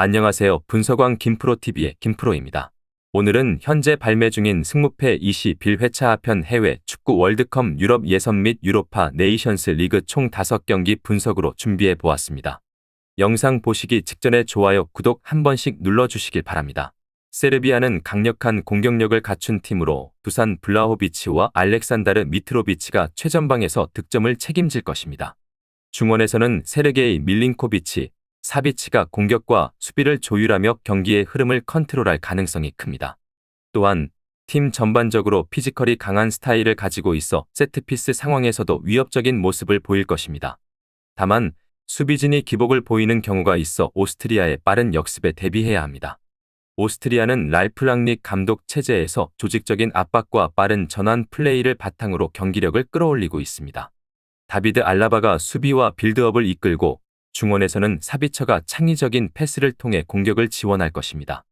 안녕하세요. 분석왕 김프로TV의 김프로입니다. 오늘은 현재 발매 중인 승무패 21회차 해외 축구 월드컵 유럽 예선 및 유로파 네이션스 리그 총 5경기 분석으로 준비해 보았습니다. 영상 보시기 직전에 좋아요, 구독 한 번씩 눌러주시길 바랍니다. 세르비아는 강력한 공격력을 갖춘 팀으로 두산 블라호비치와 알렉산다르 미트로비치가 최전방에서 득점을 책임질 것입니다. 중원에서는 세르게이 밀린코비치, 사비치가 공격과 수비를 조율하며 경기의 흐름을 컨트롤할 가능성이 큽니다. 또한 팀 전반적으로 피지컬이 강한 스타일을 가지고 있어 세트피스 상황에서도 위협적인 모습을 보일 것입니다. 다만 수비진이 기복을 보이는 경우가 있어 오스트리아의 빠른 역습에 대비해야 합니다. 오스트리아는 랄프 랑닉 감독 체제에서 조직적인 압박과 빠른 전환 플레이를 바탕으로 경기력을 끌어올리고 있습니다. 다비드 알라바가 수비와 빌드업을 이끌고 중원에서는 사비처가 창의적인 패스를 통해 공격을 지원할 것입니다.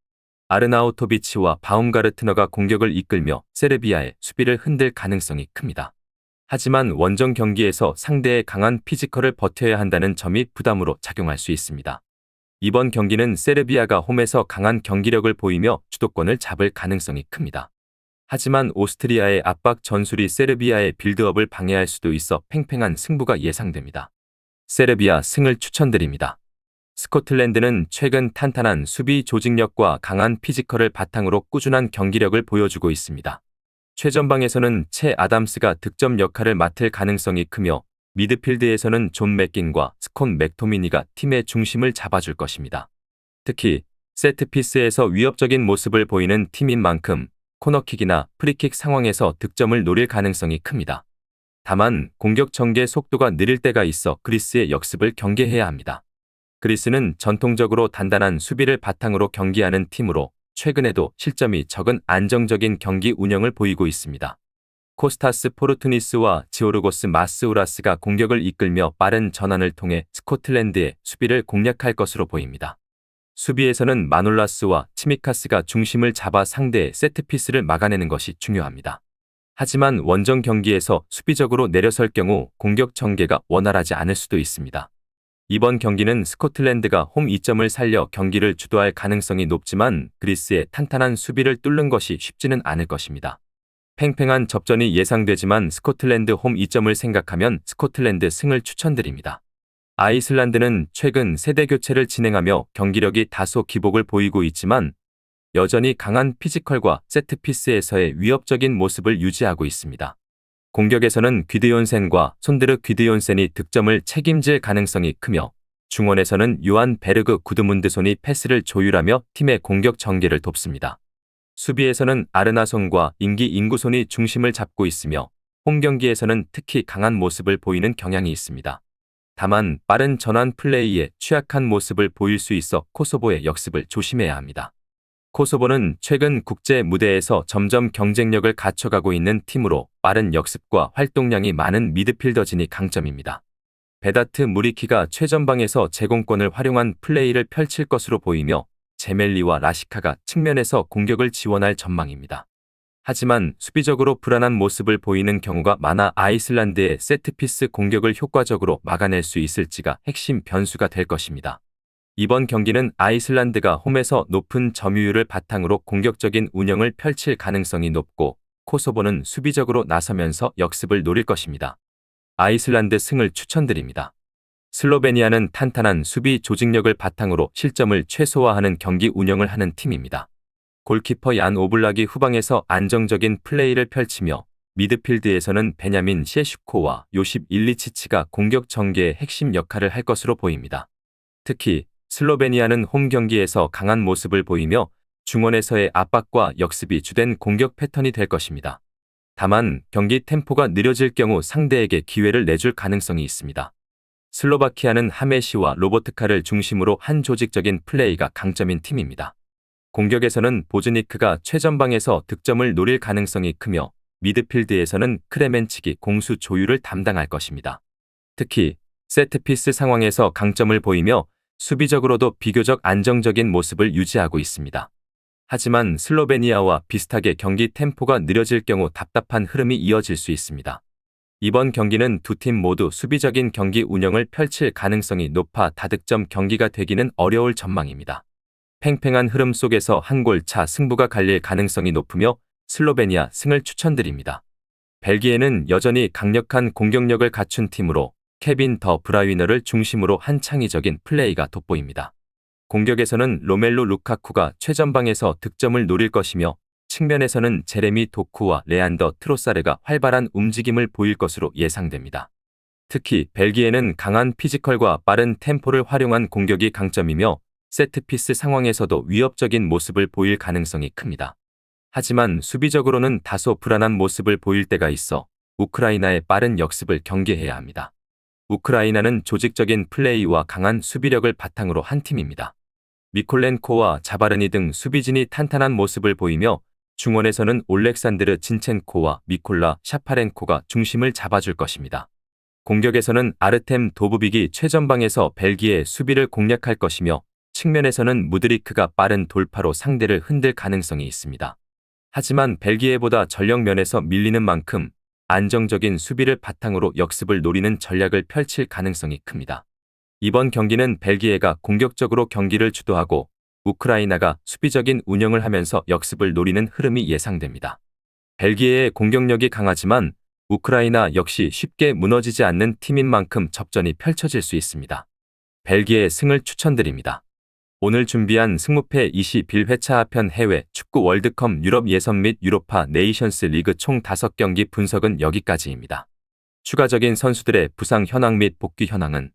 아르나우토비치와 바움가르트너가 공격을 이끌며 세르비아의 수비를 흔들 가능성이 큽니다. 하지만 원정 경기에서 상대의 강한 피지컬을 버텨야 한다는 점이 부담으로 작용할 수 있습니다. 이번 경기는 세르비아가 홈에서 강한 경기력을 보이며 주도권을 잡을 가능성이 큽니다. 하지만 오스트리아의 압박 전술이 세르비아의 빌드업을 방해할 수도 있어 팽팽한 승부가 예상됩니다. 세르비아 승을 추천드립니다. 스코틀랜드는 최근 탄탄한 수비 조직력과 강한 피지컬을 바탕으로 꾸준한 경기력을 보여주고 있습니다. 최전방에서는 채 아담스가 득점 역할을 맡을 가능성이 크며 미드필드에서는 존 맥긴과 스콘 맥토미니가 팀의 중심을 잡아줄 것입니다. 특히 세트피스에서 위협적인 모습을 보이는 팀인 만큼 코너킥이나 프리킥 상황에서 득점을 노릴 가능성이 큽니다. 다만 공격 전개 속도가 느릴 때가 있어 그리스의 역습을 경계해야 합니다. 그리스는 전통적으로 단단한 수비를 바탕으로 경기하는 팀으로 최근에도 실점이 적은 안정적인 경기 운영을 보이고 있습니다. 코스타스 포르투니스와 지오르고스 마스우라스가 공격을 이끌며 빠른 전환을 통해 스코틀랜드의 수비를 공략할 것으로 보입니다. 수비에서는 마놀라스와 치미카스가 중심을 잡아 상대의 세트피스를 막아내는 것이 중요합니다. 하지만 원정 경기에서 수비적으로 내려설 경우 공격 전개가 원활하지 않을 수도 있습니다. 이번 경기는 스코틀랜드가 홈 2점을 살려 경기를 주도할 가능성이 높지만 그리스의 탄탄한 수비를 뚫는 것이 쉽지는 않을 것입니다. 팽팽한 접전이 예상되지만 스코틀랜드 홈 2점을 생각하면 스코틀랜드 승을 추천드립니다. 아이슬란드는 최근 세대 교체를 진행하며 경기력이 다소 기복을 보이고 있지만 여전히 강한 피지컬과 세트피스에서의 위협적인 모습을 유지하고 있습니다. 공격에서는 귀드욘센과 손드르 귀드욘센이 득점을 책임질 가능성이 크며 중원에서는 요한 베르그 구드문드손이 패스를 조율하며 팀의 공격 전개를 돕습니다. 수비에서는 아르나손과 인기 인구손이 중심을 잡고 있으며 홈 경기에서는 특히 강한 모습을 보이는 경향이 있습니다. 다만 빠른 전환 플레이에 취약한 모습을 보일 수 있어 코소보의 역습을 조심해야 합니다. 코소보는 최근 국제 무대에서 점점 경쟁력을 갖춰가고 있는 팀으로 빠른 역습과 활동량이 많은 미드필더진이 강점입니다. 베다트 무리키가 최전방에서 제공권을 활용한 플레이를 펼칠 것으로 보이며 제멜리와 라시카가 측면에서 공격을 지원할 전망입니다. 하지만 수비적으로 불안한 모습을 보이는 경우가 많아 아이슬란드의 세트피스 공격을 효과적으로 막아낼 수 있을지가 핵심 변수가 될 것입니다. 이번 경기는 아이슬란드가 홈에서 높은 점유율을 바탕으로 공격적인 운영을 펼칠 가능성이 높고 코소보는 수비적으로 나서면서 역습을 노릴 것입니다. 아이슬란드 승을 추천드립니다. 슬로베니아는 탄탄한 수비 조직력을 바탕으로 실점을 최소화하는 경기 운영을 하는 팀입니다. 골키퍼 얀 오블락이 후방에서 안정적인 플레이를 펼치며 미드필드에서는 베냐민 셰슈코와 요십 일리치치가 공격 전개의 핵심 역할을 할 것으로 보입니다. 특히 슬로베니아는 홈 경기에서 강한 모습을 보이며 중원에서의 압박과 역습이 주된 공격 패턴이 될 것입니다. 다만 경기 템포가 느려질 경우 상대에게 기회를 내줄 가능성이 있습니다. 슬로바키아는 하메시와 로보트카를 중심으로 한 조직적인 플레이가 강점인 팀입니다. 공격에서는 보즈니크가 최전방에서 득점을 노릴 가능성이 크며 미드필드에서는 크레멘치기 공수 조율을 담당할 것입니다. 특히 세트피스 상황에서 강점을 보이며 수비적으로도 비교적 안정적인 모습을 유지하고 있습니다. 하지만 슬로베니아와 비슷하게 경기 템포가 느려질 경우 답답한 흐름이 이어질 수 있습니다. 이번 경기는 두 팀 모두 수비적인 경기 운영을 펼칠 가능성이 높아 다득점 경기가 되기는 어려울 전망입니다. 팽팽한 흐름 속에서 한 골 차 승부가 갈릴 가능성이 높으며 슬로베니아 승을 추천드립니다. 벨기에는 여전히 강력한 공격력을 갖춘 팀으로 케빈 더 브라위너를 중심으로 한 창의적인 플레이가 돋보입니다. 공격에서는 로멜루 루카쿠가 최전방에서 득점을 노릴 것이며 측면에서는 제레미 도쿠와 레안더 트로사르가 활발한 움직임을 보일 것으로 예상됩니다. 특히 벨기에는 강한 피지컬과 빠른 템포를 활용한 공격이 강점이며 세트피스 상황에서도 위협적인 모습을 보일 가능성이 큽니다. 하지만 수비적으로는 다소 불안한 모습을 보일 때가 있어 우크라이나의 빠른 역습을 경계해야 합니다. 우크라이나는 조직적인 플레이와 강한 수비력을 바탕으로 한 팀입니다. 미콜렌코와 자바르니 등 수비진이 탄탄한 모습을 보이며 중원에서는 올렉산드르 진첸코와 미콜라 샤파렌코가 중심을 잡아줄 것입니다. 공격에서는 아르템 도브빅이 최전방에서 벨기에의 수비를 공략할 것이며 측면에서는 무드리크가 빠른 돌파로 상대를 흔들 가능성이 있습니다. 하지만 벨기에보다 전력 면에서 밀리는 만큼 안정적인 수비를 바탕으로 역습을 노리는 전략을 펼칠 가능성이 큽니다. 이번 경기는 벨기에가 공격적으로 경기를 주도하고 우크라이나가 수비적인 운영을 하면서 역습을 노리는 흐름이 예상됩니다. 벨기에의 공격력이 강하지만 우크라이나 역시 쉽게 무너지지 않는 팀인 만큼 접전이 펼쳐질 수 있습니다. 벨기에의 승을 추천드립니다. 오늘 준비한 승무패 21회차 하편 해외 축구 월드컵 유럽 예선 및 유로파 네이션스 리그 총 5경기 분석은 여기까지입니다. 추가적인 선수들의 부상 현황 및 복귀 현황은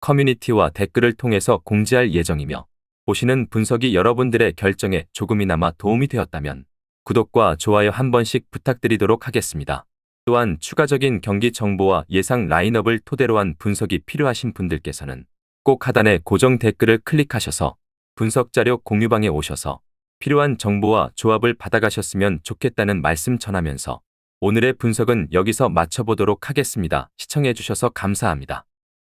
커뮤니티와 댓글을 통해서 공지할 예정이며 보시는 분석이 여러분들의 결정에 조금이나마 도움이 되었다면 구독과 좋아요 한 번씩 부탁드리도록 하겠습니다. 또한 추가적인 경기 정보와 예상 라인업을 토대로 한 분석이 필요하신 분들께서는 꼭 하단의 고정 댓글을 클릭하셔서 분석 자료 공유방에 오셔서 필요한 정보와 조합을 받아가셨으면 좋겠다는 말씀 전하면서 오늘의 분석은 여기서 마쳐보도록 하겠습니다. 시청해주셔서 감사합니다.